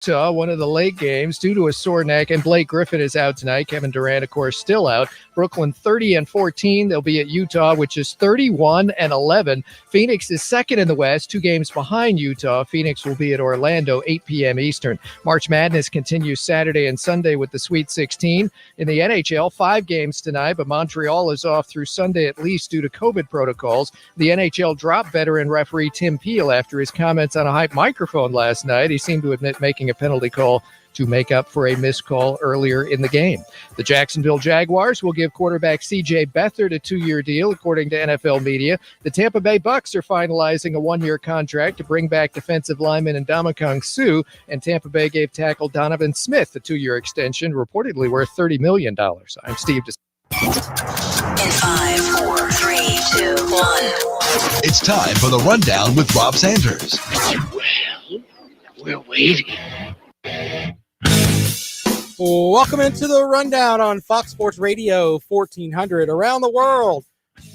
Utah, one of the late games due to a sore neck, and Blake Griffin is out tonight. Kevin Durant, of course, still out. Brooklyn 30-14. They'll be at Utah, which is 31-11. Phoenix is second in the West, 2 games behind Utah. Phoenix will be at Orlando, 8 p.m. Eastern. March Madness continues Saturday and Sunday with the Sweet 16. In the NHL, 5 games tonight, but Montreal is off through Sunday at least due to COVID protocols. The NHL dropped veteran referee Tim Peel after his comments on a hype microphone last night. He seemed to admit making a penalty call to make up for a missed call earlier in the game. The Jacksonville Jaguars will give quarterback C.J. Beathard a 2-year deal, according to NFL media. The Tampa Bay Bucks are finalizing a 1-year contract to bring back defensive lineman Ndamukong Suh, and Tampa Bay gave tackle Donovan Smith a 2-year extension, reportedly worth $30 million. I'm Steve. In 5, 4, 3, 2, 1. It's time for the Rundown with Rob Sanders. Well, we're waiting. Welcome into the Rundown on Fox Sports Radio 1400 around the world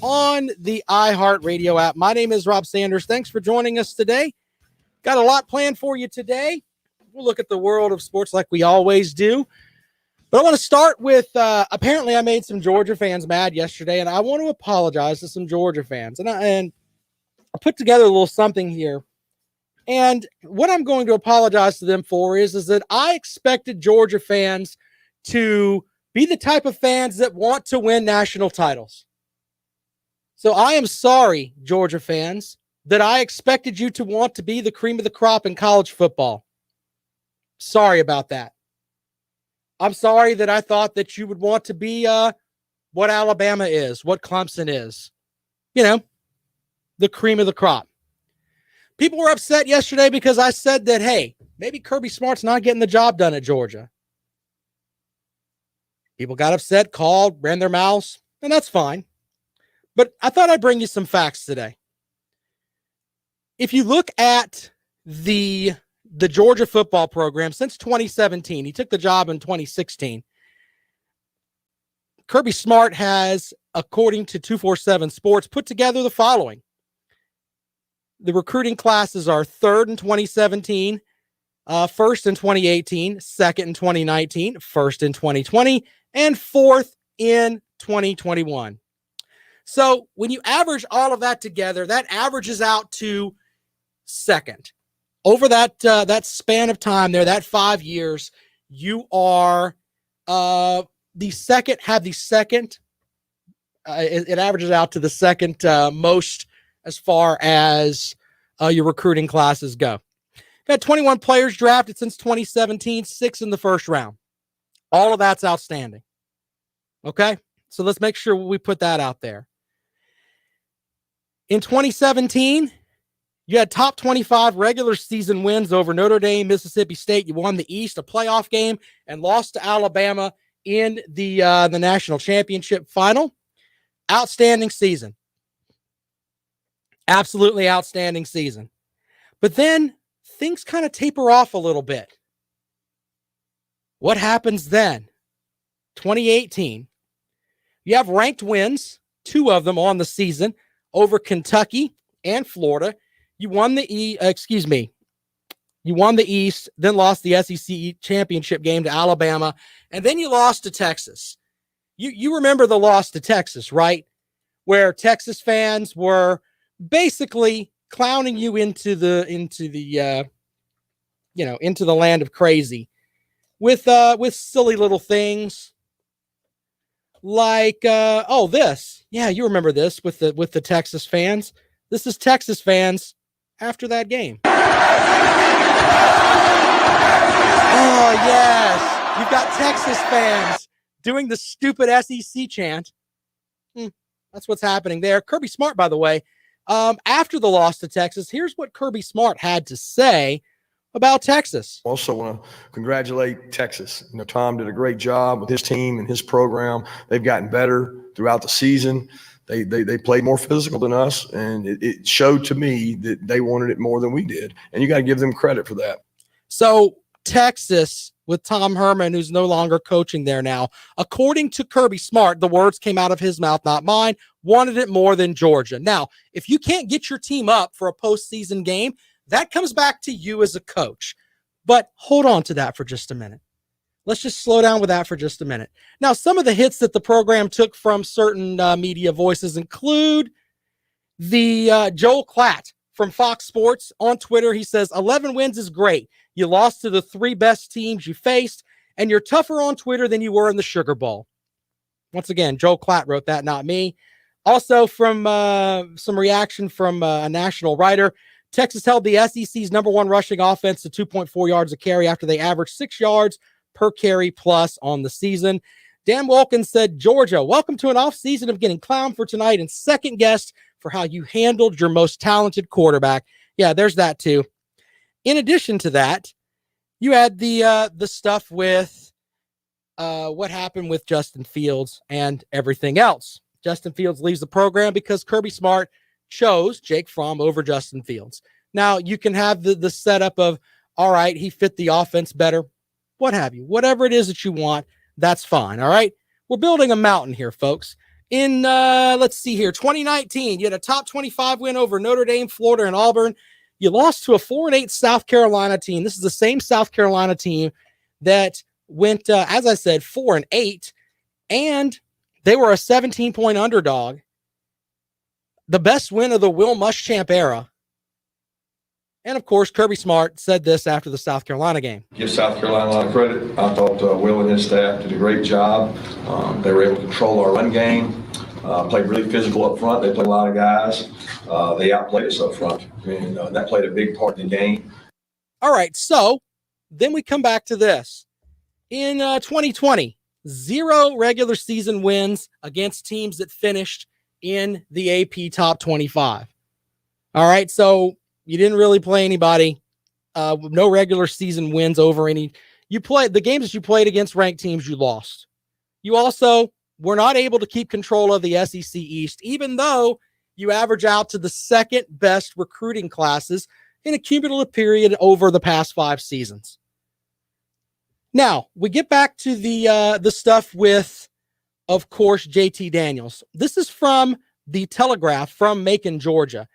on the iHeartRadio app. My name is Rob Sanders. Thanks for joining us today. Got a lot planned for you today. We'll look at the world of sports like we always do. But I want to start with, apparently I made some Georgia fans mad yesterday, and I want to apologize to some Georgia fans. And I put together a little something here. And what I'm going to apologize to them for is that I expected Georgia fans to be the type of fans that want to win national titles. So I am sorry, Georgia fans, that I expected you to want to be the cream of the crop in college football. Sorry about that. I'm sorry that I thought that you would want to be what Alabama is, what Clemson is. You know, the cream of the crop. People were upset yesterday because I said that, hey, maybe Kirby Smart's not getting the job done at Georgia. People got upset, called, ran their mouths, and that's fine. But I thought I'd bring you some facts today. If you look at the Georgia football program since 2017, he took the job in 2016. Kirby Smart has, according to 247 Sports, put together the following. The recruiting classes are 3rd in 2017, 1st in 2018, 2nd in 2019, 1st in 2020, and 4th in 2021. So when you average all of that together, that averages out to 2nd. Over that span of time there, that 5 years, you are the second. It averages out to the second most as far as your recruiting classes go. Got 21 players drafted since 2017, 6 in the first round. All of that's outstanding. Okay, so let's make sure we put that out there. In 2017. You had top 25 regular season wins over Notre Dame, Mississippi State. You won the East, a playoff game, and lost to Alabama in the national championship final. Outstanding season. Absolutely outstanding season. But then things kind of taper off a little bit. What happens then? 2018. You have ranked wins, 2 of them on the season, over Kentucky and Florida. You won the East, then lost the SEC championship game to Alabama, and then you lost to Texas. You remember the loss to Texas, right? Where Texas fans were basically clowning you into the land of crazy with silly little things like this. Yeah, you remember this with the Texas fans. This is Texas fans after that game. Oh, yes. You've got Texas fans doing the stupid SEC chant. That's what's happening there. Kirby Smart, by the way, after the loss to Texas, here's what Kirby Smart had to say about Texas. Also want to congratulate Texas. Tom did a great job with his team and his program. They've gotten better throughout the season. They played more physical than us, and it showed to me that they wanted it more than we did. And you got to give them credit for that. So Texas, with Tom Herman, who's no longer coaching there now, according to Kirby Smart, the words came out of his mouth, not mine, wanted it more than Georgia. Now, if you can't get your team up for a postseason game, that comes back to you as a coach. But hold on to that for just a minute. Let's just slow down with that for just a minute. Now, some of the hits that the program took from certain media voices include the Joel Klatt from Fox Sports on Twitter. He says, 11 wins is great. You lost to the 3 best teams you faced, and you're tougher on Twitter than you were in the Sugar Bowl. Once again, Joel Klatt wrote that, not me. Also from some reaction from a national writer, Texas held the SEC's number 1 rushing offense to 2.4 yards a carry after they averaged 6 yards per carry plus on the season. Dan Wilkins said, Georgia, welcome to an off season of getting clowned for tonight and second guessed for how you handled your most talented quarterback. Yeah, there's that too. In addition to that, you had the stuff with what happened with Justin Fields and everything else. Justin Fields leaves the program because Kirby Smart chose Jake Fromm over Justin Fields. Now, you can have the setup of, all right, he fit the offense better, what have you. Whatever it is that you want, that's fine, all right? We're building a mountain here, folks. In, let's see here, 2019, you had a top 25 win over Notre Dame, Florida, and Auburn. You lost to a 4-8 South Carolina team. This is the same South Carolina team that went, as I said, 4-8, and they were a 17-point underdog. The best win of the Will Muschamp era. And, of course, Kirby Smart said this after the South Carolina game. Give South Carolina a lot of credit. I thought Will and his staff did a great job. They were able to control our run game, played really physical up front. They played a lot of guys. They outplayed us up front, and that played a big part in the game. All right, so then we come back to this. In 2020, 0 regular season wins against teams that finished in the AP Top 25. All right, so you didn't really play anybody. No regular season wins over any. You played the games that you played against ranked teams, you lost. You also were not able to keep control of the SEC East, even though you average out to the second best recruiting classes in a cumulative period over the past 5 seasons. Now, we get back to the stuff with, of course, JT Daniels. This is from the Telegraph from Macon, Georgia.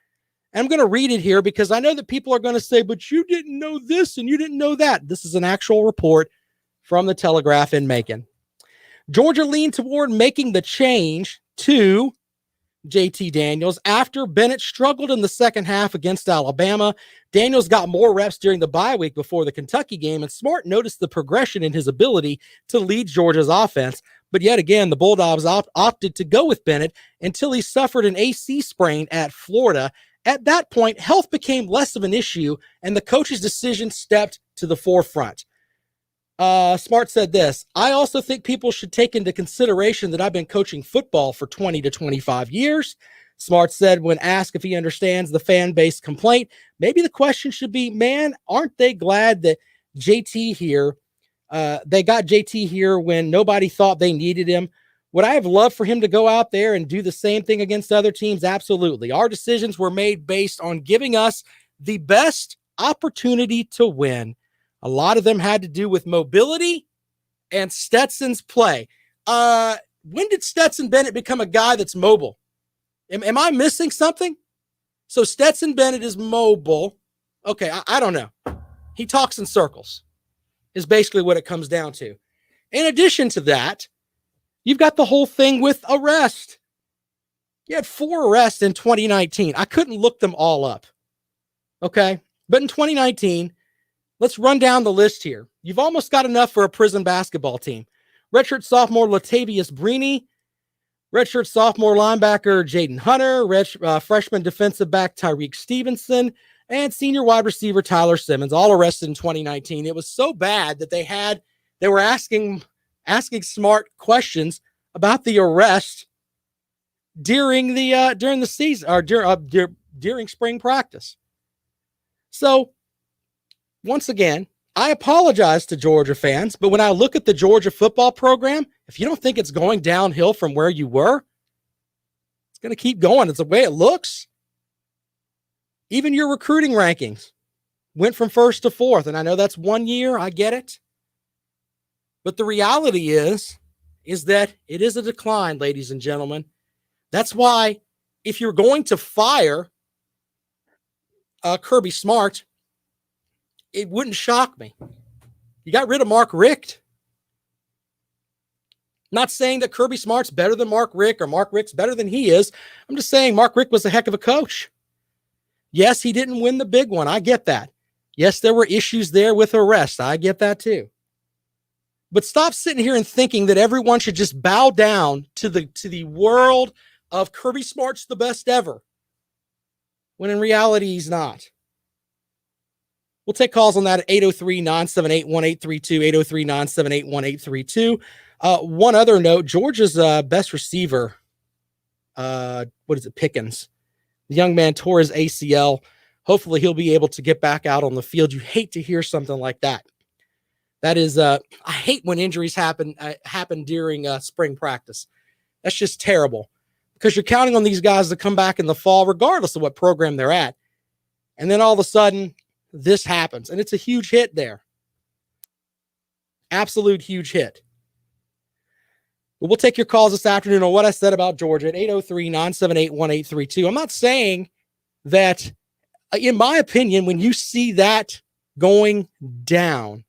And I'm going to read it here because I know that people are going to say, but you didn't know this and you didn't know that. This is an actual report from the Telegraph in Macon. Georgia leaned toward making the change to JT Daniels after Bennett struggled in the second half against Alabama. Daniels got more reps during the bye week before the Kentucky game, and Smart noticed the progression in his ability to lead Georgia's offense. But yet again, the Bulldogs opted to go with Bennett until he suffered an AC sprain at Florida. At that point, health became less of an issue, and the coach's decision stepped to the forefront. Smart said this, I also think people should take into consideration that I've been coaching football for 20 to 25 years. Smart said when asked if he understands the fan base complaint, maybe the question should be, man, aren't they glad that JT here, they got JT here when nobody thought they needed him? Would I have loved for him to go out there and do the same thing against other teams? Absolutely. Our decisions were made based on giving us the best opportunity to win. A lot of them had to do with mobility and Stetson's play. When did Stetson Bennett become a guy that's mobile? Am I missing something? So Stetson Bennett is mobile. Okay, I don't know. He talks in circles is basically what it comes down to. In addition to that, you've got the whole thing with arrest. You had 4 arrests in 2019. I couldn't look them all up. Okay, but in 2019, let's run down the list here. You've almost got enough for a prison basketball team. Redshirt sophomore Latavius Brini, redshirt sophomore linebacker Jaden Hunter, freshman defensive back Tyreek Stevenson, and senior wide receiver Tyler Simmons, all arrested in 2019. It was so bad that they were asking Smart questions about the arrest during the season or during spring practice. So, once again, I apologize to Georgia fans, but when I look at the Georgia football program, if you don't think it's going downhill from where you were, it's going to keep going. It's the way it looks. Even your recruiting rankings went from 1st to 4th, and I know that's 1 year. I get it. But the reality is that it is a decline, ladies and gentlemen. That's why if you're going to fire Kirby Smart, it wouldn't shock me. You got rid of Mark Richt. Not saying that Kirby Smart's better than Mark Richt or Mark Richt's better than he is. I'm just saying Mark Richt was a heck of a coach. Yes, he didn't win the big one. I get that. Yes, there were issues there with arrest. I get that too. But stop sitting here and thinking that everyone should just bow down to the world of Kirby Smart's the best ever, when in reality he's not. We'll take calls on that at 803-978-1832, 803-978-1832. One other note, Georgia's best receiver, Pickens. The young man tore his ACL. Hopefully he'll be able to get back out on the field. You hate to hear something like that. That is, I hate when injuries happen during spring practice. That's just terrible because you're counting on these guys to come back in the fall, regardless of what program they're at. And then all of a sudden, this happens, and it's a huge hit there. Absolute huge hit. But we'll take your calls this afternoon on what I said about Georgia at 803-978-1832. I'm not saying that, in my opinion, when you see that going down,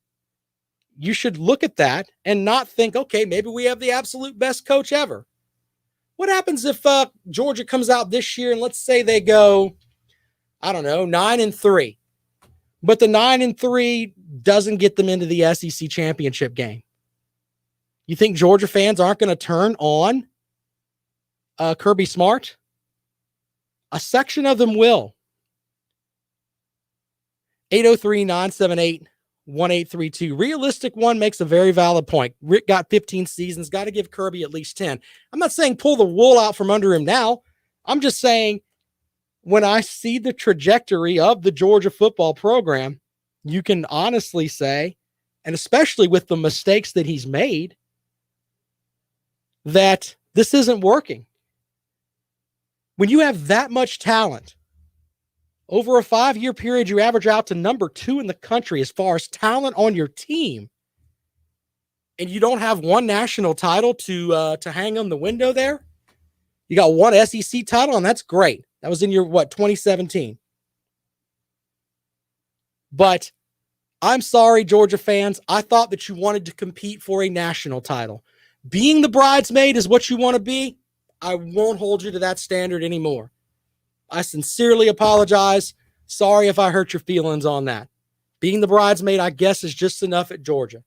you should look at that and not think, okay, maybe we have the absolute best coach ever. What happens if Georgia comes out this year and let's say they go, 9-3, but the 9-3 doesn't get them into the SEC championship game? You think Georgia fans aren't going to turn on Kirby Smart? A section of them will. 803-978-1832. Realistic One makes a very valid point. Rick got 15 seasons, got to give Kirby at least 10. I'm not saying pull the wool out from under him now. I'm just saying when I see the trajectory of the Georgia football program, you can honestly say, and especially with the mistakes that he's made, that this isn't working. When you have that much talent, over a 5-year period, you average out to number 2 in the country as far as talent on your team, and you don't have one national title to hang on the window there. You got one SEC title, and that's great. That was in your, 2017. But I'm sorry, Georgia fans. I thought that you wanted to compete for a national title. Being the bridesmaid is what you want to be. I won't hold you to that standard anymore. I sincerely apologize. Sorry if I hurt your feelings on that. Being the bridesmaid, I guess, is just enough at Georgia.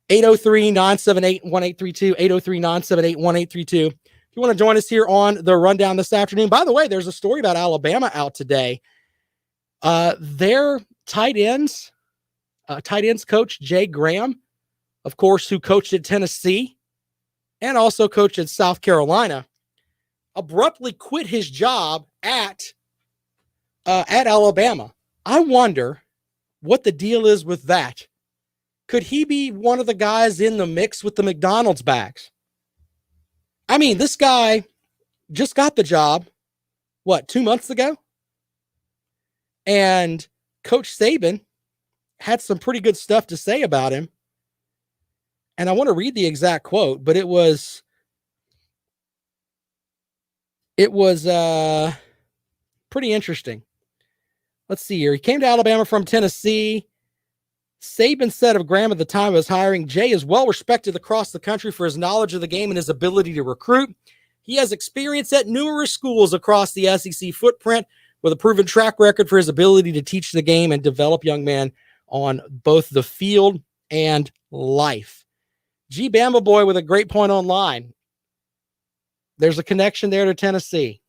803-978-1832, 803-978-1832. If you want to join us here on the rundown this afternoon, by the way, there's a story about Alabama out today. Their tight ends coach Jay Graham, of course, who coached at Tennessee and also coached at South Carolina, abruptly quit his job at Alabama. I wonder what the deal is with that. Could he be one of the guys in the mix with the McDonald's bags? I mean, this guy just got the job, 2 months ago? And Coach Saban had some pretty good stuff to say about him. And I want to read the exact quote, but it was pretty interesting. Let's see here. He came to Alabama from Tennessee. Saban said of Graham at the time of his hiring, Jay is well respected across the country for his knowledge of the game and his ability to recruit. He has experience at numerous schools across the SEC footprint with a proven track record for his ability to teach the game and develop young men on both the field and life. G. Bama Boy with a great point online. There's a connection there to Tennessee.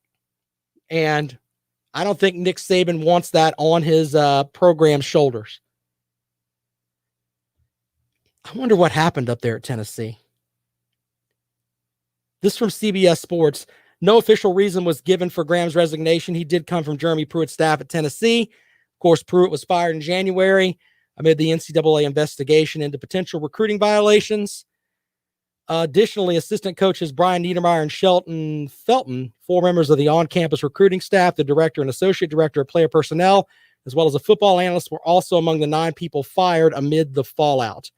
And I don't think Nick Saban wants that on his program's shoulders. I wonder what happened up there at Tennessee. This from CBS Sports. No official reason was given for Graham's resignation. He did come from Jeremy Pruitt's staff at Tennessee. Of course, Pruitt was fired in January amid the NCAA investigation into potential recruiting violations. Additionally, assistant coaches Brian Niedermeyer and Shelton Felton, 4 members of the on-campus recruiting staff, the director and associate director of player personnel, as well as a football analyst, were also among the 9 people fired amid the fallout.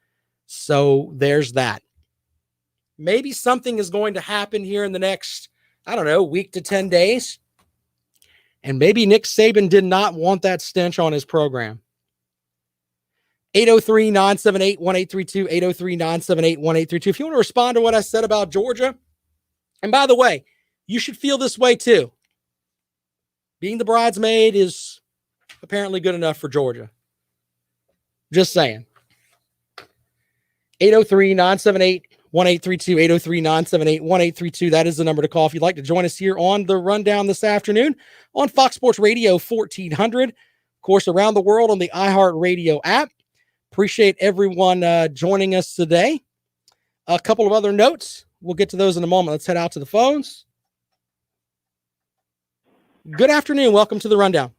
So there's that. Maybe something is going to happen here in the next, week to 10 days. And maybe Nick Saban did not want that stench on his program. 803-978-1832, 803-978-1832. If you want to respond to what I said about Georgia, and by the way, you should feel this way too. Being the bridesmaid is apparently good enough for Georgia. Just saying. 803-978-1832, 803-978-1832. That is the number to call if you'd like to join us here on the Rundown this afternoon on Fox Sports Radio 1400. Of course, around the world on the iHeartRadio app. Appreciate everyone joining us today. A couple of other notes. We'll get to those in a moment. Let's head out to the phones. Good afternoon. Welcome to the Rundown.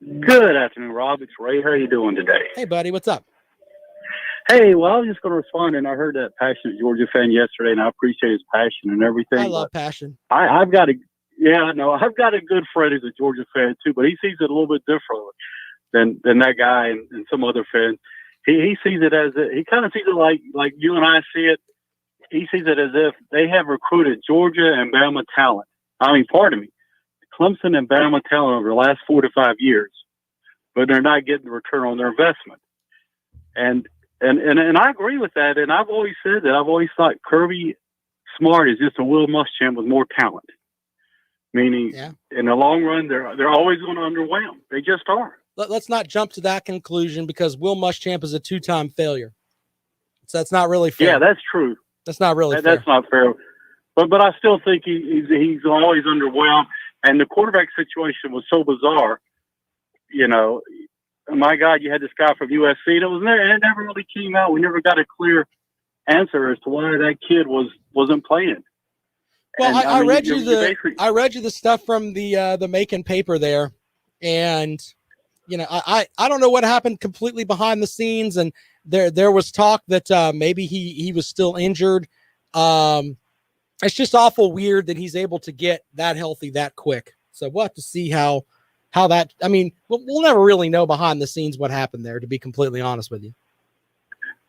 Good afternoon, Rob. It's Ray. How are you doing today? Hey, buddy. What's up? Hey, well, I was just going to respond, and I heard that passionate Georgia fan yesterday, and I appreciate his passion and everything. I love passion. I've got a good friend who's a Georgia fan too, but he sees it a little bit differently than that guy and some other fans. He sees it as he kind of sees it like you and I see it. He sees it as if they have recruited Georgia and Bama talent. I mean, pardon me, Clemson and Bama talent over the last 4 to 5 years, but they're not getting the return on their investment. And I agree with that. And I've always said that. I've always thought Kirby Smart is just a Will Muschamp with more talent. Meaning, in the long run, they're always going to underwhelm. They just are. Let's not jump to that conclusion because Will Muschamp is a 2-time failure. So that's not really fair. Yeah, that's true. That's not really fair. That's not fair. But I still think he's always underwhelmed. And the quarterback situation was so bizarre. You know, my God, you had this guy from USC that was there, and it never really came out. We never got a clear answer as to why that kid wasn't playing. Well, I read you the stuff from the Macon paper there, and you know, I don't know what happened completely behind the scenes, and there was talk that maybe he was still injured. It's just awful weird that he's able to get that healthy that quick. So we'll have to see how that. I mean, we'll never really know behind the scenes what happened there, to be completely honest with you.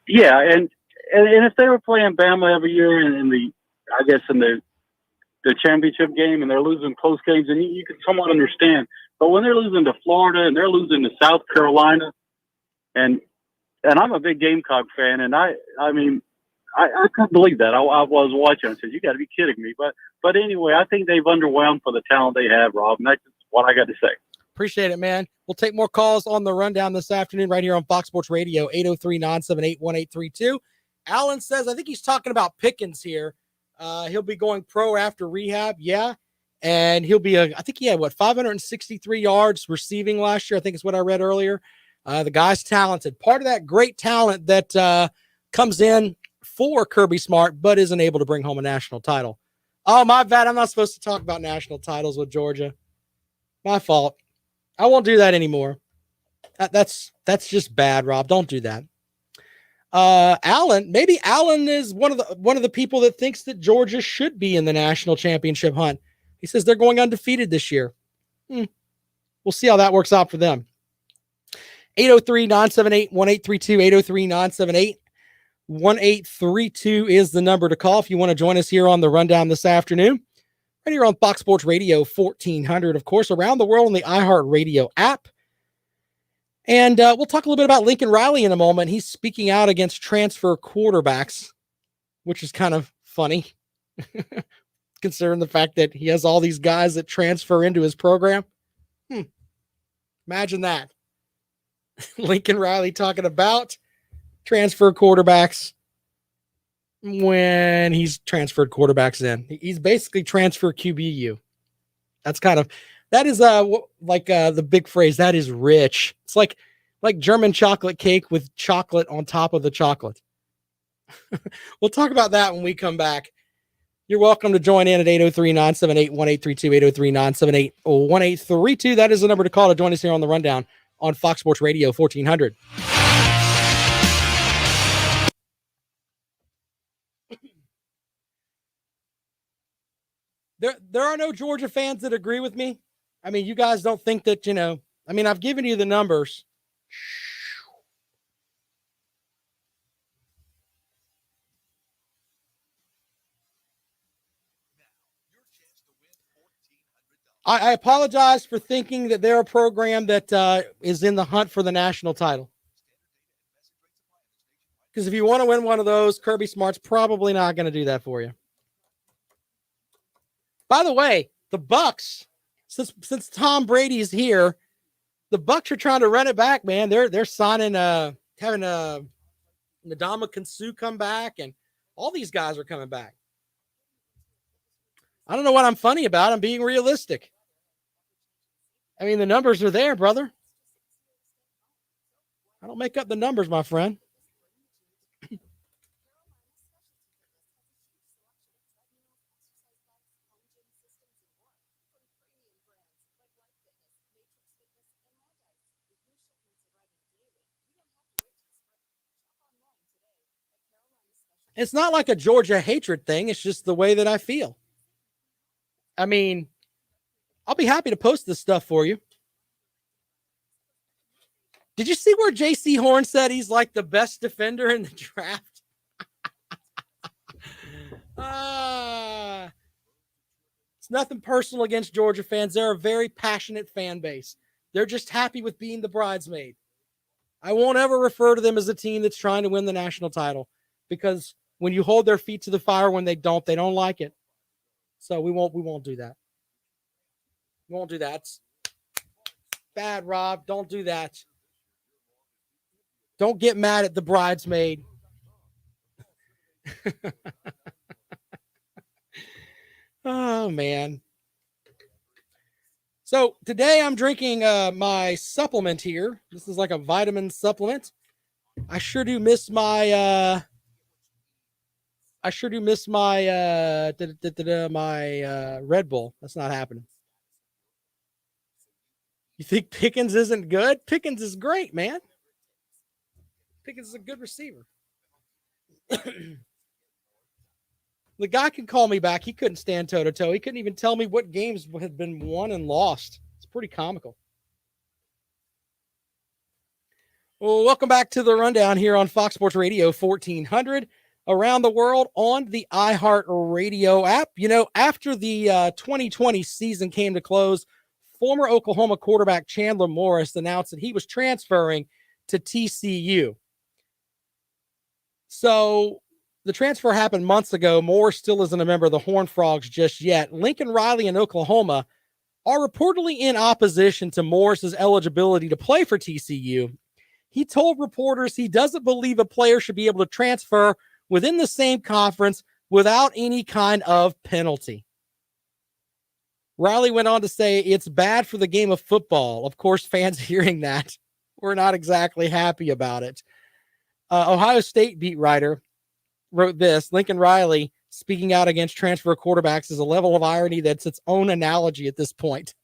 Yeah, and if they were playing Bama every year in the championship game and they're losing close games, and you can somewhat understand. But when they're losing to Florida and they're losing to South Carolina, and I'm a big Gamecock fan, and I couldn't believe that. I was watching. I said, "You got to be kidding me!" But anyway, I think they've underwhelmed for the talent they have, Rob. And that's what I got to say. Appreciate it, man. We'll take more calls on the Rundown this afternoon right here on Fox Sports Radio, 803-978-1832. Alan says, I think he's talking about Pickens here. He'll be going pro after rehab. Yeah. And he'll be I think he had 563 yards receiving last year. I think is what I read earlier. The guy's talented. Part of that great talent that comes in for Kirby Smart, but isn't able to bring home a national title. Oh, my bad. I'm not supposed to talk about national titles with Georgia. My fault. I won't do that anymore. That's just bad, Rob. Don't do that. Maybe Alan is one of the people that thinks that Georgia should be in the national championship hunt. He says they're going undefeated this year. We'll see how that works out for them. 803-978-1832, 803-978-1832 is the number to call if you want to join us here on the Rundown this afternoon. Right here on Fox Sports Radio 1400, of course, around the world on the iHeartRadio app. And we'll talk a little bit about Lincoln Riley in a moment. He's speaking out against transfer quarterbacks, which is kind of funny, considering the fact that he has all these guys that transfer into his program. Imagine that. Lincoln Riley talking about transfer quarterbacks when he's transferred quarterbacks in. He's basically transfer QBU. That is the big phrase. That is rich. It's like German chocolate cake with chocolate on top of the chocolate. We'll talk about that when we come back. You're welcome to join in at 803-978-1832, 803-978-1832. That is the number to call to join us here on the Rundown on Fox Sports Radio 1400. There are no Georgia fans that agree with me. I mean, you guys don't think that, I've given you the numbers. I apologize for thinking that they're a program that is in the hunt for the national title. Because if you want to win one of those, Kirby Smart's probably not going to do that for you. By the way, the Bucks, since Tom Brady's here, the Bucks are trying to run it back, man. They're signing having Ndamukong Suh come back, and all these guys are coming back. I don't know what I'm funny about. I'm being realistic. I mean, the numbers are there, brother. I don't make up the numbers, my friend. It's not like a Georgia hatred thing. It's just the way that I feel. I mean, I'll be happy to post this stuff for you. Did you see where J.C. Horn said he's like the best defender in the draft? It's nothing personal against Georgia fans. They're a very passionate fan base. They're just happy with being the bridesmaid. I won't ever refer to them as a team that's trying to win the national title, because when you hold their feet to the fire when they don't like it. So we won't do that. We won't do that. It's bad, Rob. Don't do that. Don't get mad at the bridesmaid. Oh, man. So today I'm drinking my supplement here. This is like a vitamin supplement. I sure do miss my my Red Bull. That's not happening. You think Pickens isn't good? Pickens is great, man. Pickens is a good receiver. The guy can call me back. He couldn't stand toe-to-toe. He couldn't even tell me what games had been won and lost. It's pretty comical. Well, welcome back to the Rundown here on Fox Sports Radio 1400. Around the world on the iHeart Radio app. You know, after the 2020 season came to close, former Oklahoma quarterback Chandler Morris announced that he was transferring to TCU. So the transfer happened months ago. Morris still isn't a member of the Horned Frogs just yet. Lincoln Riley and Oklahoma are reportedly in opposition to Morris's eligibility to play for TCU. He told reporters he doesn't believe a player should be able to transfer within the same conference without any kind of penalty. Riley went on to say it's bad for the game of football. Of course, fans hearing that were not exactly happy about it. Ohio State beat writer wrote this: Lincoln Riley speaking out against transfer quarterbacks is a level of irony that's its own analogy at this point.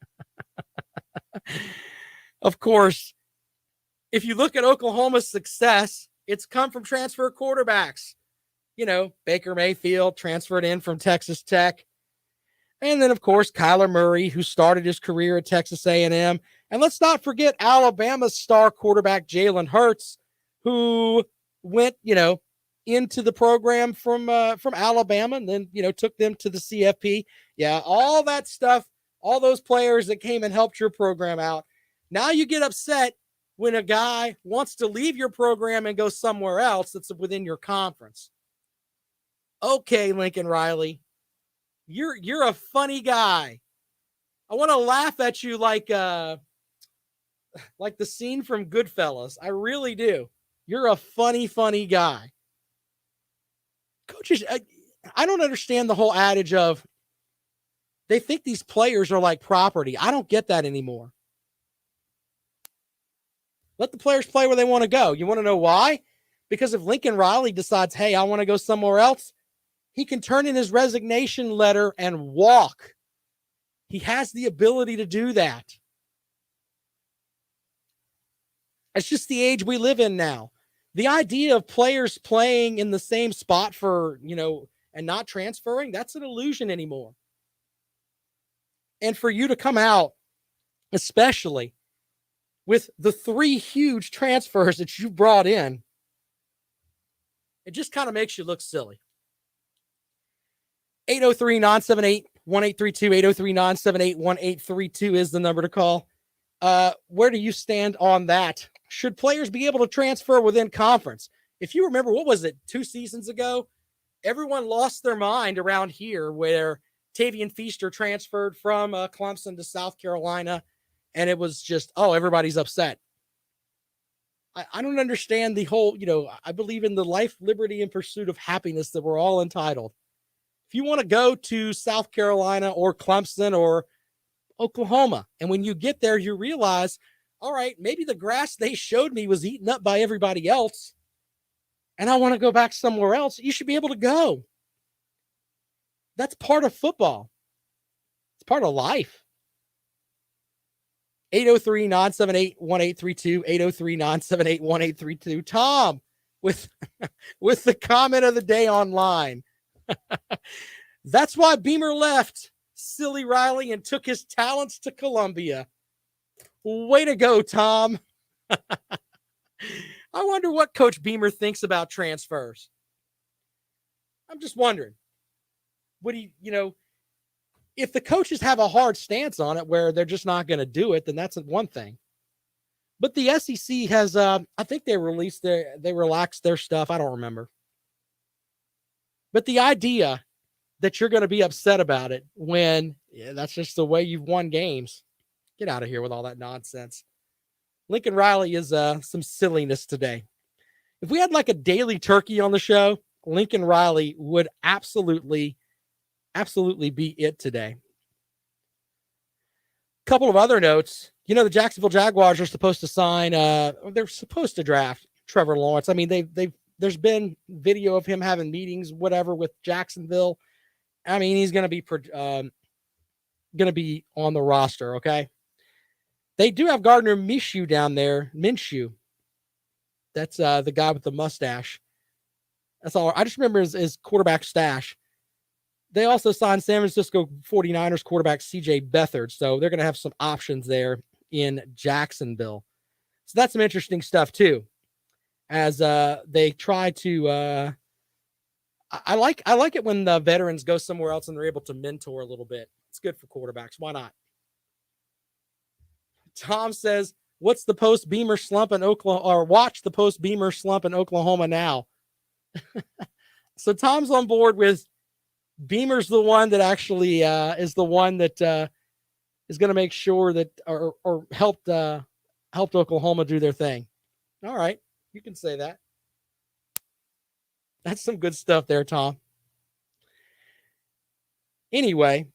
Of course, if you look at Oklahoma's success, it's come from transfer quarterbacks. You know, Baker Mayfield transferred in from Texas Tech. And then, of course, Kyler Murray, who started his career at Texas A&M. And let's not forget Alabama's star quarterback, Jalen Hurts, who went, into the program from Alabama and then, took them to the CFP. Yeah, all that stuff, all those players that came and helped your program out. Now you get upset when a guy wants to leave your program and go somewhere else that's within your conference. Okay, Lincoln Riley, you're a funny guy. I want to laugh at you like the scene from Goodfellas. I really do. You're a funny guy. Coaches, I don't understand the whole adage of they think these players are like property. I don't get that anymore. Let the players play where they want to go. You want to know why? Because if Lincoln Riley decides, hey, I want to go somewhere else, he can turn in his resignation letter and walk. He has the ability to do that. It's just the age we live in now. The idea of players playing in the same spot for, and not transferring, that's an illusion anymore. And for you to come out, especially with the 3 huge transfers that you brought in, it just kind of makes you look silly. 803-978-1832, 803-978-1832 is the number to call. Where do you stand on that? Should players be able to transfer within conference? if you remember, what was it, 2 seasons ago? Everyone lost their mind around here where Tavian Feaster transferred from Clemson to South Carolina, and it was just, oh, everybody's upset. I don't understand the whole, I believe in the life, liberty, and pursuit of happiness that we're all entitled. If you want to go to South Carolina or Clemson or Oklahoma, and when you get there, you realize, all right, maybe the grass they showed me was eaten up by everybody else, and I want to go back somewhere else. You should be able to go. That's part of football. It's part of life. 803-978-1832, 803-978-1832. Tom with the comment of the day online. That's why Beamer left Silly Riley and took his talents to Columbia. Way to go, Tom. I wonder what Coach Beamer thinks about transfers. I'm just wondering. Would he, if the coaches have a hard stance on it where they're just not going to do it, then that's one thing. But the SEC has, I think they relaxed their stuff. I don't remember. But the idea that you're going to be upset about it when that's just the way you've won games. Get out of here with all that nonsense. Lincoln Riley is some silliness today. If we had like a daily turkey on the show, Lincoln Riley would absolutely be it today. Couple of other notes. The Jacksonville Jaguars are supposed to sign, they're supposed to draft Trevor Lawrence. I mean, there's been video of him having meetings, whatever, with Jacksonville. I mean, he's going to be on the roster. Okay. They do have Gardner Minshew down there. Minshew. That's the guy with the mustache. That's all. I just remember his quarterback stash. They also signed San Francisco 49ers quarterback CJ Beathard. So they're going to have some options there in Jacksonville. So that's some interesting stuff too. As they try to, I like it when the veterans go somewhere else and they're able to mentor a little bit. It's good for quarterbacks. Why not? Tom says, "What's the post Beamer slump in Oklahoma?" Or watch the post Beamer slump in Oklahoma now. So Tom's on board with Beamer's the one that actually is the one that is going to make sure that or helped Oklahoma do their thing. All right, you can say that. That's some good stuff there, Tom. Anyway,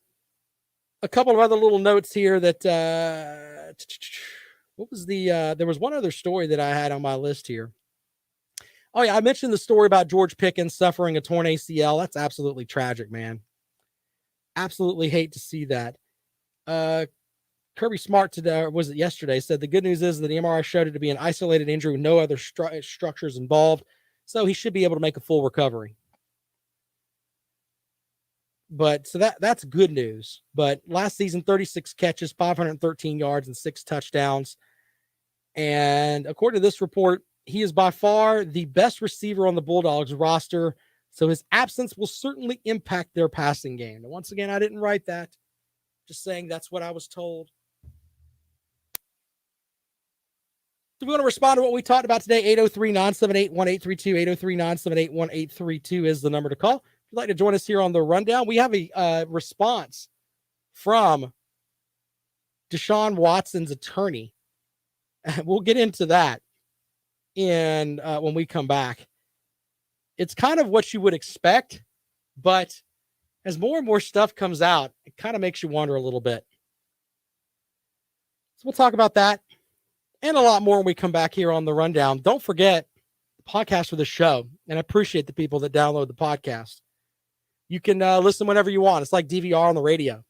a couple of other little notes here that what was there was one other story that I had on my list here. Oh yeah, I mentioned the story about George Pickens suffering a torn ACL. That's absolutely tragic, man. Absolutely hate to see that. Kirby Smart today, or was it yesterday, said the good news is that the MRI showed it to be an isolated injury with no other structures involved, so he should be able to make a full recovery. But so that's good news. But last season, 36 catches, 513 yards, and 6 touchdowns. And according to this report, he is by far the best receiver on the Bulldogs roster. So his absence will certainly impact their passing game. And once again, I didn't write that. Just saying that's what I was told. So we want to respond to what we talked about today. 803-978-1832. 803-978-1832 is the number to call. If you'd like to join us here on the rundown, we have a response from Deshaun Watson's attorney. We'll get into that when we come back. It's kind of what you would expect, but as more and more stuff comes out, it kind of makes you wonder a little bit. So we'll talk about that and a lot more when we come back here on the rundown. Don't forget the podcast for the show, and I appreciate the people that download the podcast. You can listen whenever you want. It's like DVR on the radio.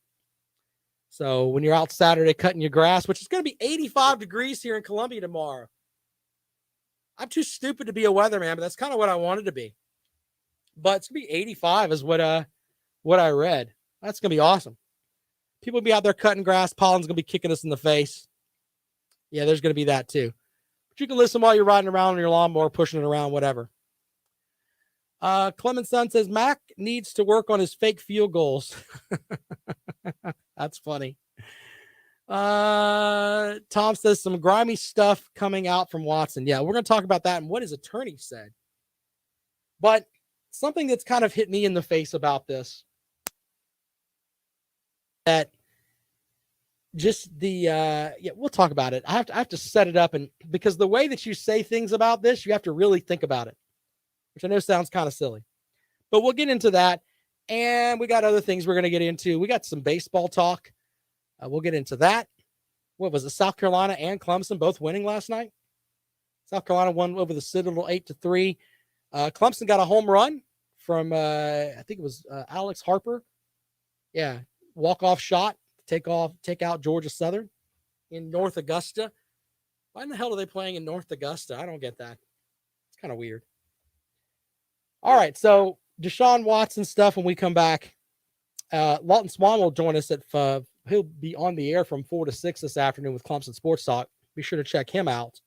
So when you're out Saturday cutting your grass, which is going to be 85 degrees here in Columbia tomorrow. I'm too stupid to be a weatherman, but that's kind of what I wanted to be. But it's going to be 85 is what I read. That's going to be awesome. People will be out there cutting grass. Pollen's going to be kicking us in the face. Yeah, there's going to be that too. But you can listen while you're riding around on your lawnmower, pushing it around, whatever. Clemson Son says Mac needs to work on his fake field goals. That's funny. Tom says some grimy stuff coming out from Watson. Yeah, we're going to talk about that and what his attorney said. But something that's kind of hit me in the face about this, that just we'll talk about it. I have to set it up, and because the way that you say things about this, you have to really think about it, which I know sounds kind of silly, but we'll get into that. And we got other things we're going to get into. We got some baseball talk. We'll get into that. What was it? South Carolina and Clemson both winning last night. South Carolina won over the Citadel 8-3. Clemson got a home run from I think it was Alex Harper. Yeah, walk-off shot. Take out Georgia Southern in North Augusta. Why in the hell are they playing in North Augusta? I don't get that. It's kind of weird. All right, so Deshaun Watson stuff when we come back. Lawton Swan will join us he'll be on the air from 4 to 6 this afternoon with Clemson Sports Talk. Be sure to check him out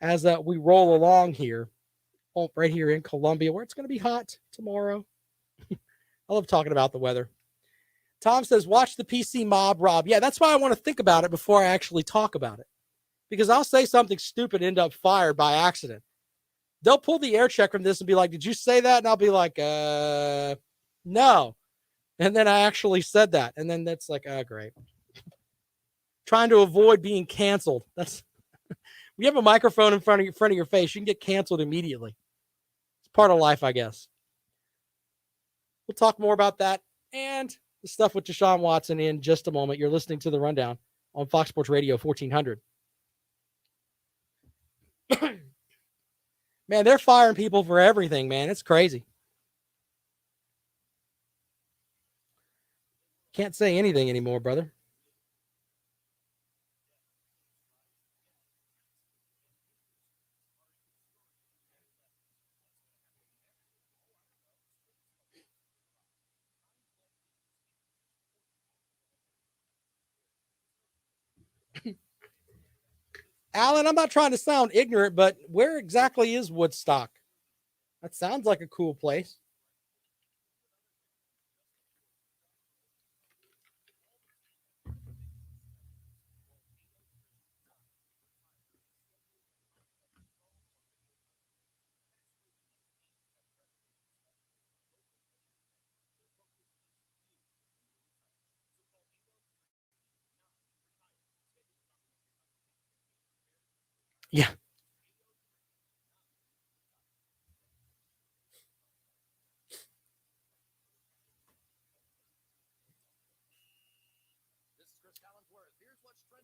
as we roll along here, right here in Columbia, where it's going to be hot tomorrow. I love talking about the weather. Tom says, watch the PC mob, Rob. Yeah, that's why I want to think about it before I actually talk about it. Because I'll say something stupid and end up fired by accident. They'll pull the air check from this and be like, did you say that? And I'll be like, no. And then I actually said that. And then that's like, great. Trying to avoid being canceled. That's we have a microphone in front of your face. You can get canceled immediately. It's part of life, I guess. We'll talk more about that and the stuff with Deshaun Watson in just a moment. You're listening to The Rundown on Fox Sports Radio 1400. Man, they're firing people for everything, man. It's crazy. Can't say anything anymore, brother. Alan, I'm not trying to sound ignorant, but where exactly is Woodstock? That sounds like a cool place. Yeah.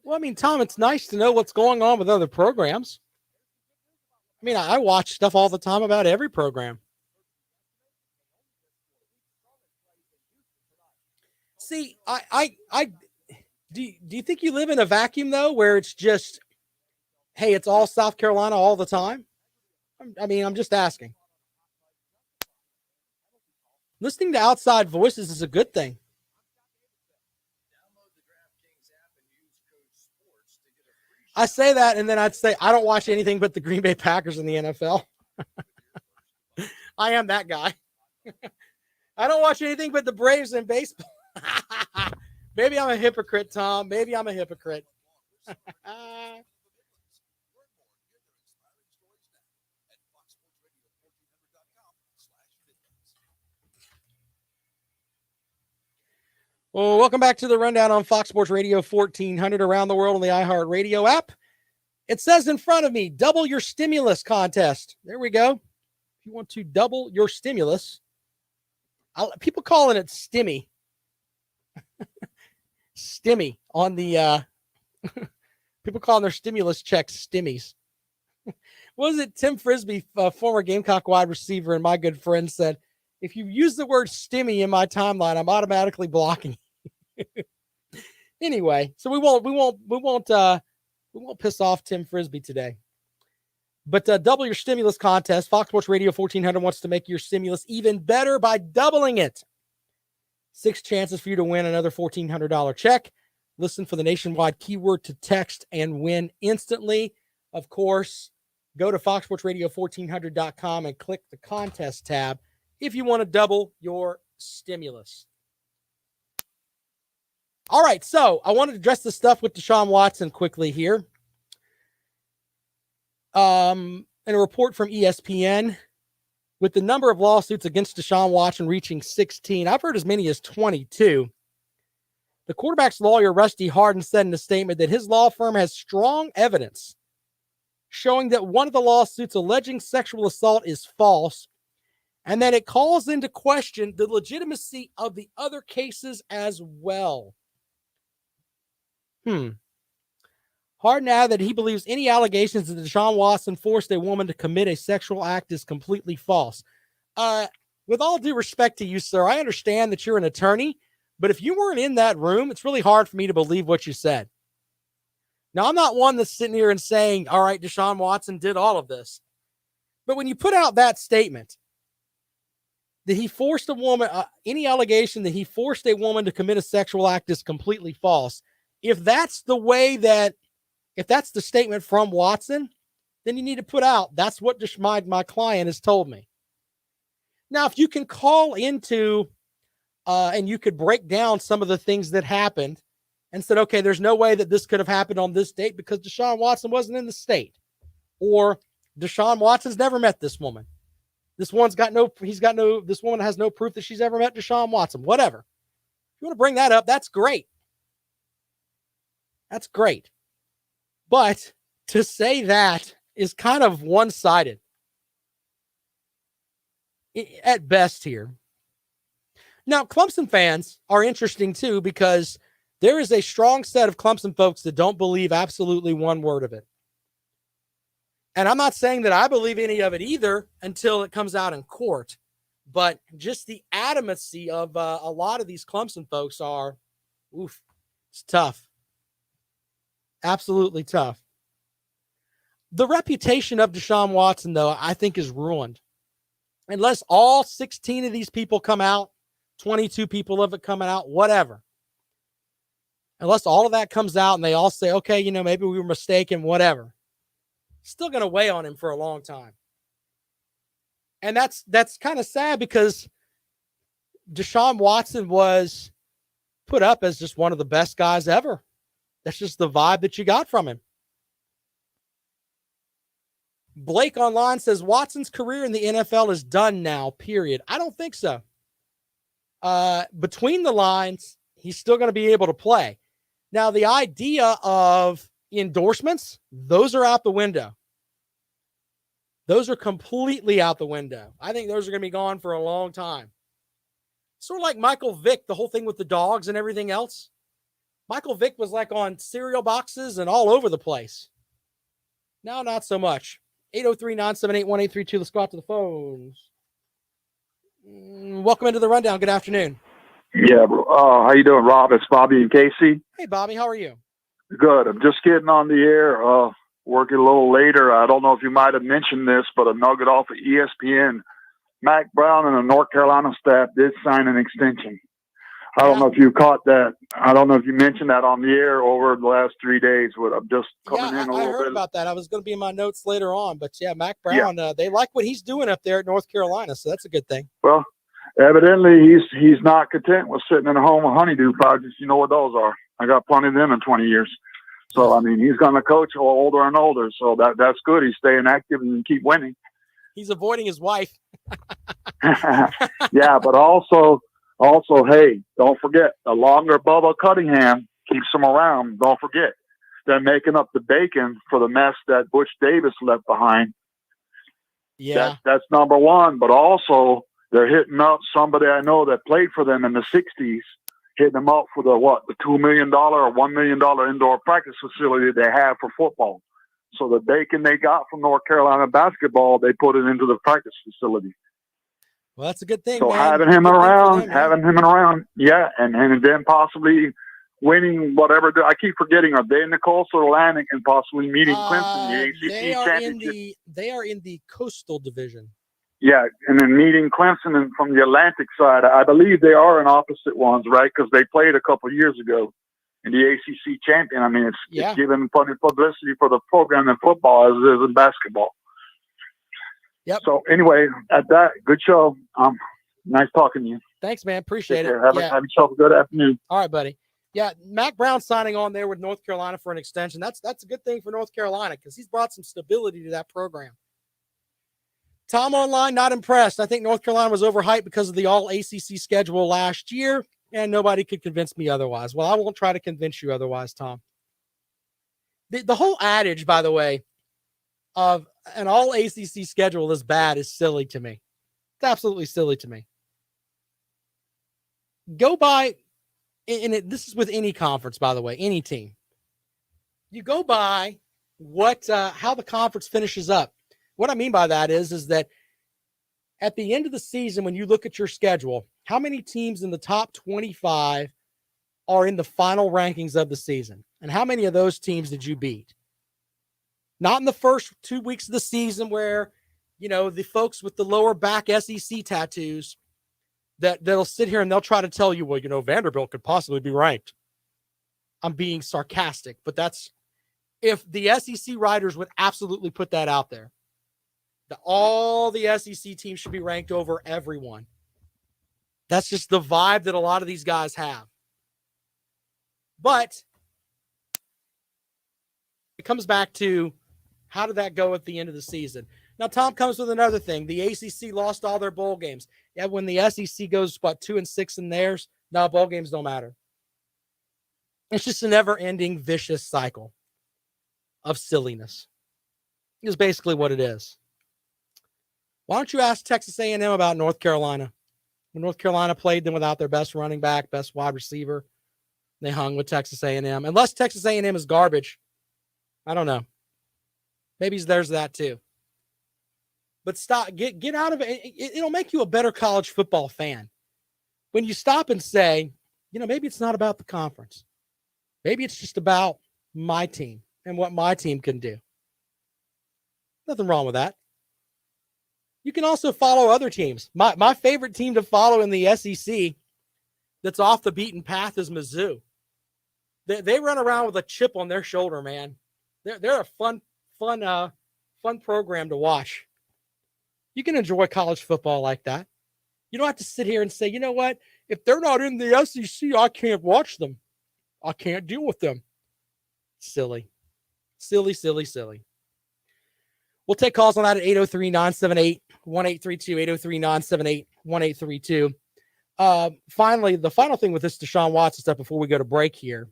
Well, I mean, Tom, it's nice to know what's going on with other programs. I mean, I watch stuff all the time about every program. See, do you think you live in a vacuum though, where it's just, hey, it's all South Carolina all the time? I mean, I'm just asking. Listening to outside voices is a good thing. I say that, and then I'd say I don't watch anything but the Green Bay Packers in the NFL. I am that guy. I don't watch anything but the Braves in baseball. Maybe I'm a hypocrite, Tom. Maybe I'm a hypocrite. Well, welcome back to the Rundown on Fox Sports Radio 1400 around the world on the iHeartRadio app. It says in front of me, double your stimulus contest. There we go. If you want to double your stimulus, people calling it stimmy. Stimmy on the people calling their stimulus checks stimmies. What was it? Tim Frisbee, former Gamecock wide receiver, and my good friend said, if you use the word stimmy in my timeline, I'm automatically blocking you. Anyway, so we won't piss off Tim Frisbee today. But double your stimulus contest. Fox Sports Radio 1400 wants to make your stimulus even better by doubling it. 6 chances for you to win another $1,400 check. Listen for the nationwide keyword to text and win instantly. Of course, go to foxsportsradio1400.com and click the contest tab if you want to double your stimulus. All right, so I wanted to address the stuff with Deshaun Watson quickly here. In a report from ESPN, with the number of lawsuits against Deshaun Watson reaching 16, I've heard as many as 22. The quarterback's lawyer, Rusty Hardin, said in a statement that his law firm has strong evidence showing that one of the lawsuits alleging sexual assault is false, and that it calls into question the legitimacy of the other cases as well. Hardin added that he believes any allegations that Deshaun Watson forced a woman to commit a sexual act is completely false. With all due respect to you, sir, I understand that you're an attorney, but if you weren't in that room, it's really hard for me to believe what you said. Now, I'm not one that's sitting here and saying, all right, Deshaun Watson did all of this. But when you put out that statement that he forced a woman, any allegation that he forced a woman to commit a sexual act is completely false. If that's the way that, if that's the statement from Watson, then you need to put out, that's what my client has told me. Now, if you can call into, and you could break down some of the things that happened and said, okay, there's no way that this could have happened on this date because Deshaun Watson wasn't in the state. Or Deshaun Watson's never met this woman. This woman has no proof that she's ever met Deshaun Watson, whatever. If you want to bring that up, that's great. That's great. But to say that is kind of one-sided at best here. Now, Clemson fans are interesting too, because there is a strong set of Clemson folks that don't believe absolutely one word of it. And I'm not saying that I believe any of it either until it comes out in court. But just the adamancy of a lot of these Clemson folks are, it's tough. Absolutely tough. The reputation of Deshaun Watson, though, I think is ruined. Unless all 16 of these people come out, 22 people of it coming out, whatever. Unless all of that comes out and they all say, okay, maybe we were mistaken, whatever. Still going to weigh on him for a long time. And that's kind of sad because Deshaun Watson was put up as just one of the best guys ever. That's just the vibe that you got from him. Blake online says Watson's career in the NFL is done now, period. I don't think so. Between the lines, he's still going to be able to play. Now, the idea of endorsements, those are out the window. Those are completely out the window. I think those are going to be gone for a long time. Sort of like Michael Vick, the whole thing with the dogs and everything else. Michael Vick was like on cereal boxes and all over the place. Now, not so much. 803-978-1832. Let's go out to the phones. Welcome into the rundown. Good afternoon. Yeah, how you doing, Rob? It's Bobby and Casey. Hey, Bobby, how are you? Good. I'm just getting on the air, working a little later. I don't know if you might have mentioned this, but a nugget off of ESPN. Mac Brown and the North Carolina staff did sign an extension. I don't know if you caught that. I don't know if you mentioned that on the air over the last 3 days. I'm just coming in a little bit. I heard about that. I was going to be in my notes later on. But, yeah, Mac Brown, they like what he's doing up there at North Carolina, so that's a good thing. Well, evidently he's not content with sitting in a home of honeydew projects. You know what those are. I got plenty of them in 20 years. So, I mean, he's going to coach older and older. So that's good. He's staying active and keep winning. He's avoiding his wife. Yeah, but also, hey, don't forget, the longer Bubba Cunningham keeps him around, don't forget, they're making up the bacon for the mess that Butch Davis left behind. Yeah. That's number one. But also, they're hitting up somebody I know that played for them in the 60s, hitting them up for the $2 million or $1 million indoor practice facility they have for football. So the bacon they got from North Carolina basketball, they put it into the practice facility. Well, that's a good thing. So man. having him around, yeah, and then possibly winning whatever. I keep forgetting, are they in the Coastal Atlantic and possibly meeting Clemson, the ACC championship? They are in the Coastal Division. Yeah, and then meeting Clemson from the Atlantic side. I believe they are in opposite ones, right? Because they played a couple of years ago in the ACC champion. I mean, it's given funny publicity for the program in football as it is in basketball. Yep. So anyway, at that, good show. Nice talking to you. Thanks, man. Appreciate it. Have yourself a good afternoon. All right, buddy. Yeah, Mac Brown signing on there with North Carolina for an extension. That's a good thing for North Carolina because he's brought some stability to that program. Tom Online, not impressed. I think North Carolina was overhyped because of the all ACC schedule last year, and nobody could convince me otherwise. Well, I won't try to convince you otherwise, Tom. The whole adage, by the way, of an all ACC schedule is bad is silly to me. It's absolutely silly to me. Go by, and this is with any conference, by the way, any team. You go by how the conference finishes up. What I mean by that is that at the end of the season, when you look at your schedule, how many teams in the top 25 are in the final rankings of the season? And how many of those teams did you beat? Not in the first 2 weeks of the season where, the folks with the lower back SEC tattoos that'll sit here and they'll try to tell you, well, Vanderbilt could possibly be ranked. I'm being sarcastic, but that's if the SEC writers would absolutely put that out there. All the SEC teams should be ranked over everyone. That's just the vibe that a lot of these guys have. But it comes back to how did that go at the end of the season? Now, Tom comes with another thing. The ACC lost all their bowl games. Yeah, when the SEC goes, 2-6 in theirs, no, bowl games don't matter. It's just a never-ending vicious cycle of silliness. Is basically what it is. Why don't you ask Texas A&M about North Carolina? When North Carolina played them without their best running back, best wide receiver, they hung with Texas A&M. Unless Texas A&M is garbage, I don't know. Maybe there's that too. But stop, get out of it. It'll make you a better college football fan when you stop and say, maybe it's not about the conference. Maybe it's just about my team and what my team can do. Nothing wrong with that. You can also follow other teams. My favorite team to follow in the SEC that's off the beaten path is Mizzou. They run around with a chip on their shoulder, man. They're a fun program to watch. You can enjoy college football like that. You don't have to sit here and say, you know what? If they're not in the SEC, I can't watch them. I can't deal with them. Silly. Silly, silly, silly. We'll take calls on that at 803-978-1832, 803-978-1832. Finally, the final thing with this Deshaun Watson stuff before we go to break here.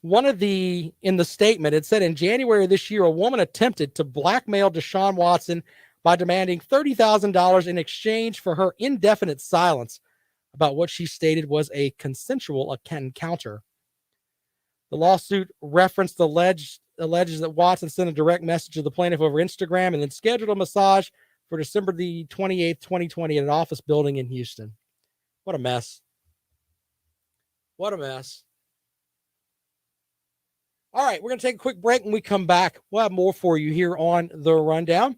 In the statement, it said in January of this year, a woman attempted to blackmail Deshaun Watson by demanding $30,000 in exchange for her indefinite silence about what she stated was a consensual encounter. The lawsuit alleges that Watson sent a direct message to the plaintiff over Instagram and then scheduled a massage for December the 28th, 2020 at an office building in Houston. What a mess. What a mess. All right, we're going to take a quick break. When we come back, we'll have more for you here on The Rundown,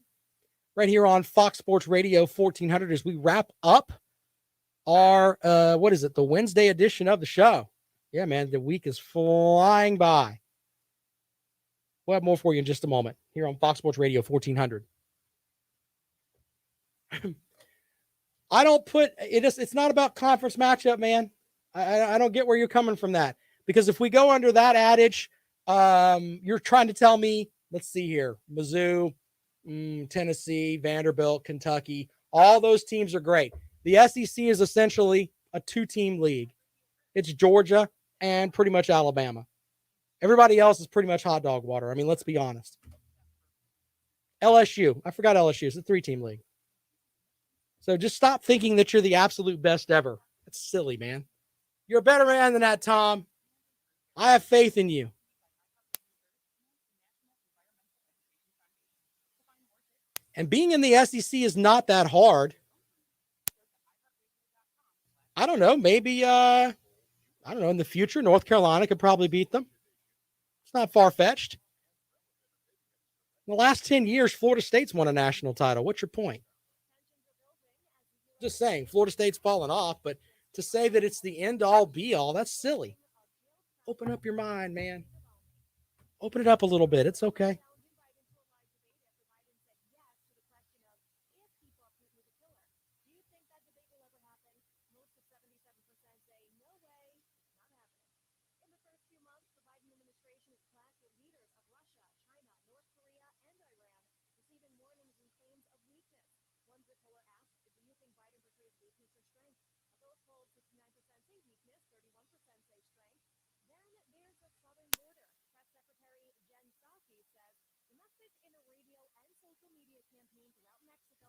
right here on Fox Sports Radio 1400 as we wrap up our, the Wednesday edition of the show. Yeah, man, the week is flying by. We'll have more for you in just a moment here on Fox Sports Radio 1400. I don't put it. It's not about conference matchup, man. I don't get where you're coming from that, because if we go under that adage, you're trying to tell me, let's see here, Mizzou, Tennessee, Vanderbilt, Kentucky, all those teams are great. The SEC is essentially a two-team league. It's Georgia and pretty much Alabama. Everybody else is pretty much hot dog water. I mean, let's be honest. LSU. I forgot LSU. It's a three-team league. So just stop thinking that you're the absolute best ever. That's silly, man. You're a better man than that, Tom. I have faith in you. And being in the SEC is not that hard. I don't know. Maybe, in the future, North Carolina could probably beat them. It's not far-fetched. In the last 10 years, Florida State's won a national title. What's your point? Just saying, Florida State's fallen off, but to say that it's the end-all, be-all, that's silly. Open up your mind, man. Open it up a little bit. It's okay.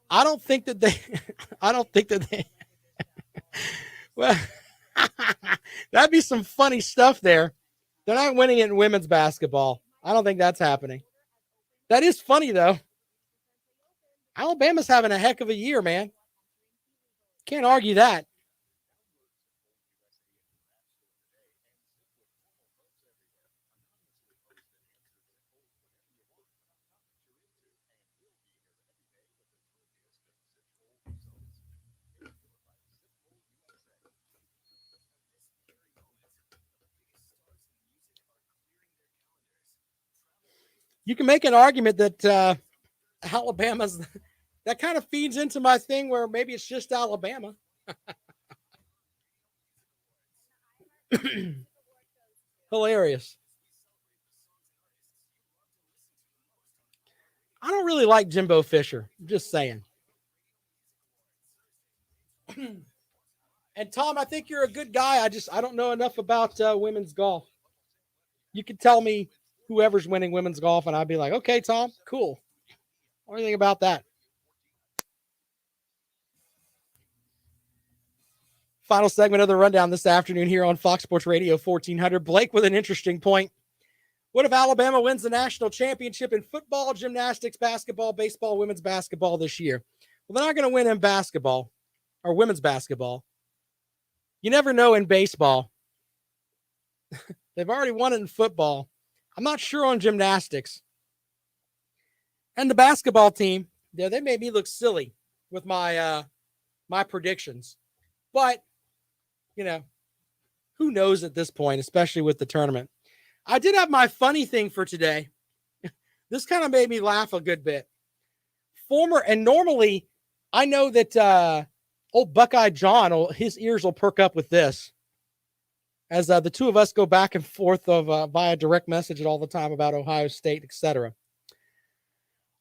I don't think that they, well, that'd be some funny stuff there. They're not winning it in women's basketball. I don't think that's happening. That is funny, though. Alabama's having a heck of a year, man. Can't argue that. You can make an argument that Alabama's, that kind of feeds into my thing where maybe it's just Alabama. Hilarious. I don't really like Jimbo Fisher. I'm just saying. And Tom, I think you're a good guy. I don't know enough about women's golf. You can tell me whoever's winning women's golf, and I'd be like, okay, Tom, cool. What do you think about that? Final segment of the rundown this afternoon here on Fox Sports Radio 1400. Blake with an interesting point. What if Alabama wins the national championship in football, gymnastics, basketball, baseball, women's basketball this year? Well, they're not going to win in basketball or women's basketball. You never know in baseball. They've already won it in football. I'm not sure on gymnastics. And the basketball team, they made me look silly with my my predictions. But, who knows at this point, especially with the tournament. I did have my funny thing for today. This kind of made me laugh a good bit. And normally, I know that old Buckeye John, his ears will perk up with this. As the two of us go back and forth via direct message all the time about Ohio State, etc.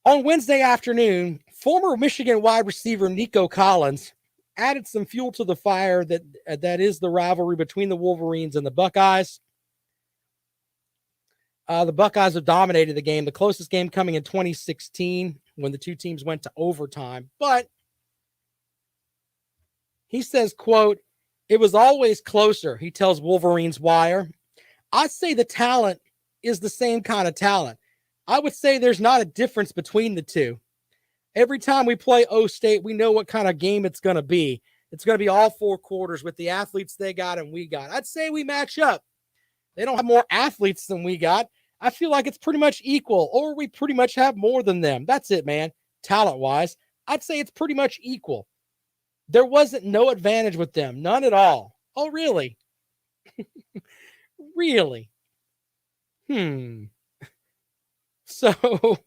On Wednesday afternoon, former Michigan wide receiver Nico Collins added some fuel to the fire that is the rivalry between the Wolverines and the Buckeyes. The Buckeyes have dominated the game, the closest game coming in 2016 when the two teams went to overtime. But he says, quote, "It was always closer," he tells Wolverines Wire. "I'd say the talent is the same kind of talent. I would say there's not a difference between the two. Every time we play O State, we know what kind of game it's going to be. It's going to be all four quarters with the athletes they got and we got. I'd say we match up. They don't have more athletes than we got. I feel like it's pretty much equal, or we pretty much have more than them. That's it, man. Talent-wise, I'd say it's pretty much equal. There wasn't no advantage with them. None at all." Oh, really? Really? So,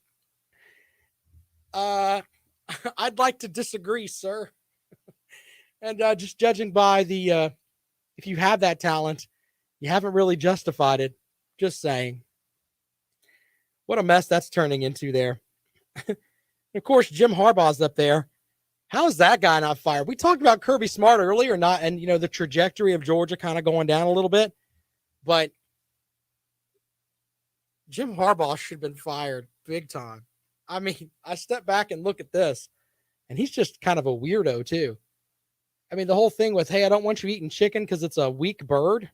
I'd like to disagree, sir. And just judging by the, if you have that talent, you haven't really justified it. Just saying. What a mess that's turning into there. Of course, Jim Harbaugh's up there. How is that guy not fired? We talked about Kirby Smart earlier, not, and the trajectory of Georgia kind of going down a little bit, but Jim Harbaugh should have been fired big time. I mean, I step back and look at this, and he's just kind of a weirdo too. I mean, the whole thing with, hey, I don't want you eating chicken because it's a weak bird.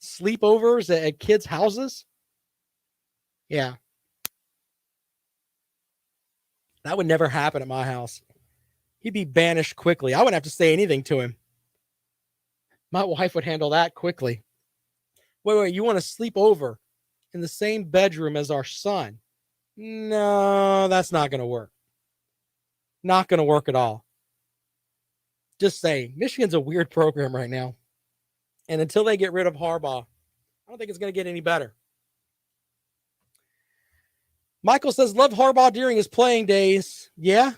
Sleepovers at kids' houses. Yeah. That would never happen at my house. He'd be banished quickly. I wouldn't have to say anything to him. My wife would handle that quickly. Wait, you want to sleep over in the same bedroom as our son? No, that's not going to work. Not going to work at all. Just saying, Michigan's a weird program right now. And until they get rid of Harbaugh, I don't think it's going to get any better. Michael says, love Harbaugh during his playing days. Yeah.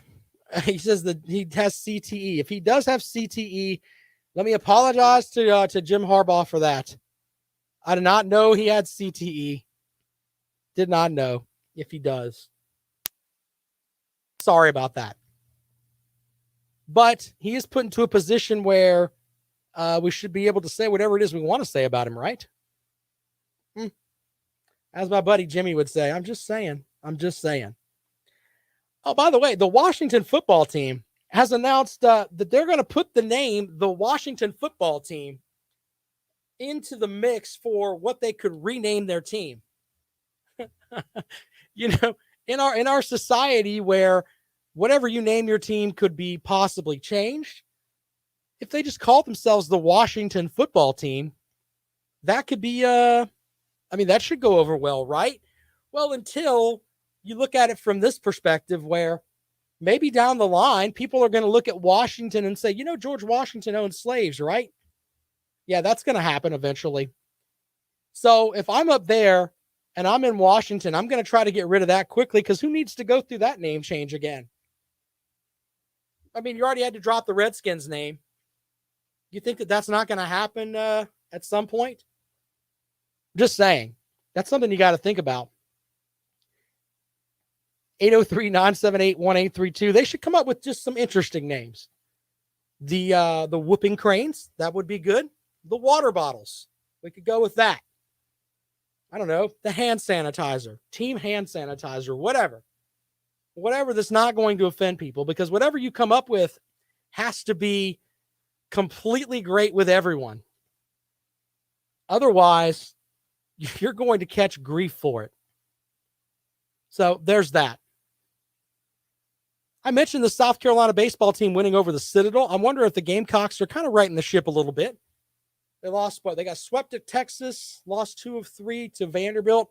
He says that he has CTE. If he does have CTE, let me apologize to Jim Harbaugh for that. I did not know he had CTE. Did not know if he does. Sorry about that. But he is put into a position where we should be able to say whatever it is we want to say about him, right? As my buddy Jimmy would say, I'm just saying. I'm just saying. Oh, by the way, the Washington football team has announced that they're going to put the name, the Washington football team, into the mix for what they could rename their team. You know, in our society where whatever you name your team could be possibly changed, if they just call themselves the Washington football team, that could be that should go over well, right? Well, until you look at it from this perspective where maybe down the line people are going to look at Washington and say, you know, George Washington owned slaves, right? Yeah, that's going to happen eventually. So if I'm up there and I'm in Washington, I'm going to try to get rid of that quickly, because who needs to go through that name change again? I mean, you already had to drop the Redskins name. You think that that's not going to happen at some point? Just saying. That's something you got to think about. 803-978-1832. They should come up with just some interesting names. The whooping cranes, that would be good. The water bottles, we could go with that. I don't know, the hand sanitizer, team hand sanitizer, whatever that's not going to offend people, because whatever you come up with has to be completely great with everyone. Otherwise, you're going to catch grief for it. So there's that. I mentioned the South Carolina baseball team winning over the Citadel. I'm wondering if the Gamecocks are kind of righting the ship a little bit. They lost, they got swept at Texas, lost 2 of 3 to Vanderbilt.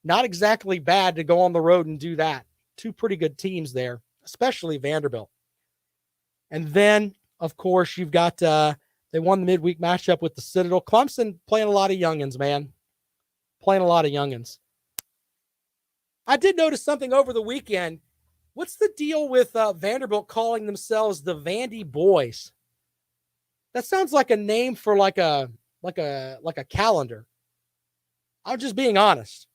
Not exactly bad to go on the road and do that. 2 pretty good teams there, especially Vanderbilt. And then, of course, you've got, they won the midweek matchup with the Citadel. Clemson playing a lot of youngins, man. Playing a lot of youngins. I did notice something over the weekend. What's the deal with Vanderbilt calling themselves the Vandy Boys? That sounds like a name for like a calendar. I'm just being honest.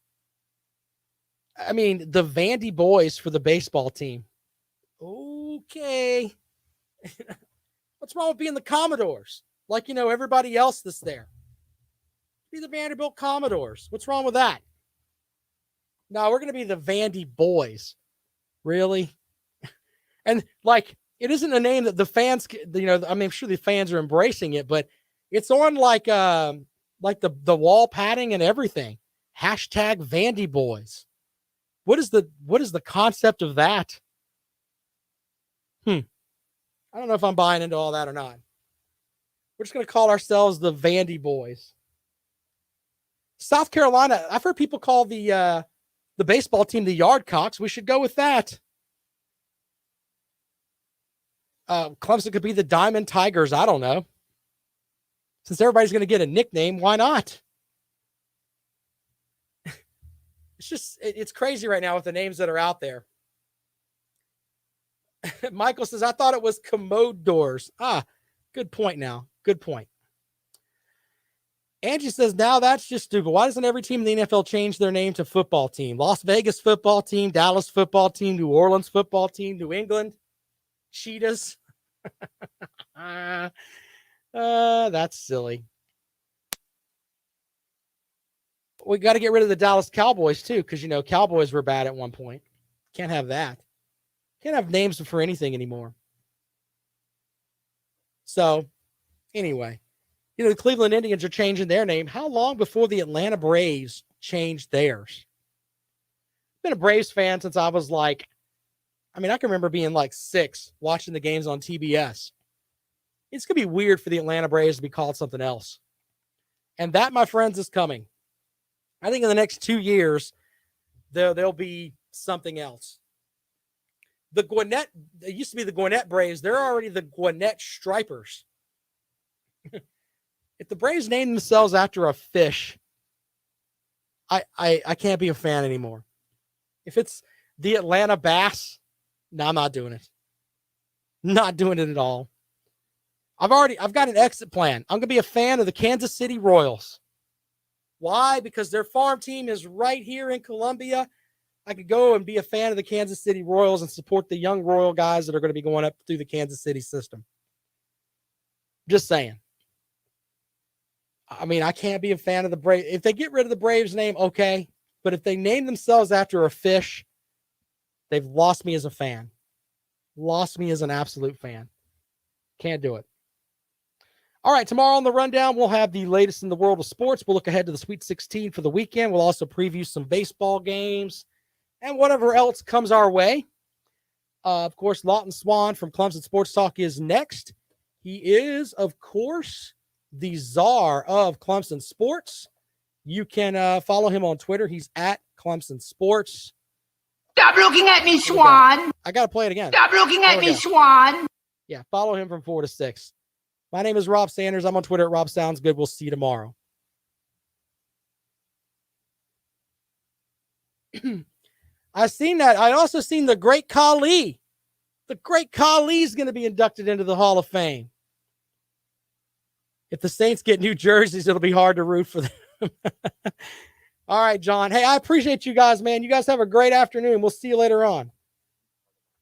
I mean, the Vandy Boys for the baseball team. Okay. What's wrong with being the Commodores? Like, you know, everybody else that's there. Be the Vanderbilt Commodores. What's wrong with that? No, we're going to be the Vandy Boys. Really? And like, it isn't a name that the fans, you know, I mean, I'm sure the fans are embracing it, but it's on like the wall padding and everything. Hashtag Vandy Boys. What is the concept of that? I don't know if I'm buying into all that or not. We're just going to call ourselves the Vandy Boys. South Carolina, I've heard people call the baseball team the Yardcocks. We should go with that. Clemson could be the Diamond Tigers. I don't know. Since everybody's going to get a nickname, why not? It's crazy right now with the names that are out there. Michael says, I thought it was commode doors. Good point now. Good point. Angie says, now that's just stupid. Why doesn't every team in the NFL change their name to football team? Las Vegas football team, Dallas football team, New Orleans football team, New England Cheetahs. That's silly. We got to get rid of the Dallas Cowboys too, because, you know, Cowboys were bad at one point. Can't have that. Can't have names for anything anymore. So, anyway, you know, the Cleveland Indians are changing their name. How long before the Atlanta Braves changed theirs? I've been a Braves fan since I was like, I can remember being like 6, watching the games on TBS. It's going to be weird for the Atlanta Braves to be called something else. And that, my friends, is coming. I think in the next 2 years, there'll be something else. The Gwinnett, it used to be the Gwinnett Braves. They're already the Gwinnett Stripers. If the Braves name themselves after a fish, I can't be a fan anymore. If it's the Atlanta Bass, no, I'm not doing it. Not doing it at all. I've got an exit plan. I'm going to be a fan of the Kansas City Royals. Why? Because their farm team is right here in Columbia. I could go and be a fan of the Kansas City Royals and support the young Royal guys that are going to be going up through the Kansas City system. Just saying. I can't be a fan of the Braves. If they get rid of the Braves name, okay. But if they name themselves after a fish, They've lost me as a fan. Lost me as an absolute fan. Can't do it. All right, tomorrow on the Rundown, we'll have the latest in the world of sports. We'll look ahead to the Sweet 16 for the weekend. We'll also preview some baseball games and whatever else comes our way. Of course, Lawton Swan from Clemson Sports Talk is next. He is, of course, the czar of Clemson Sports. You can follow him on Twitter. He's at Clemson Sports. Stop looking at me, Swan. I got to play it again. Stop looking at me, Swan. Yeah, follow him from 4 to 6. My name is Rob Sanders. I'm on Twitter at Rob Sounds Good. We'll see you tomorrow. I've seen that. I also seen the great Khali. The great Khali is going to be inducted into the Hall of Fame. If the Saints get new jerseys, it'll be hard to root for them. All right, John. Hey, I appreciate you guys, man. You guys have a great afternoon. We'll see you later on.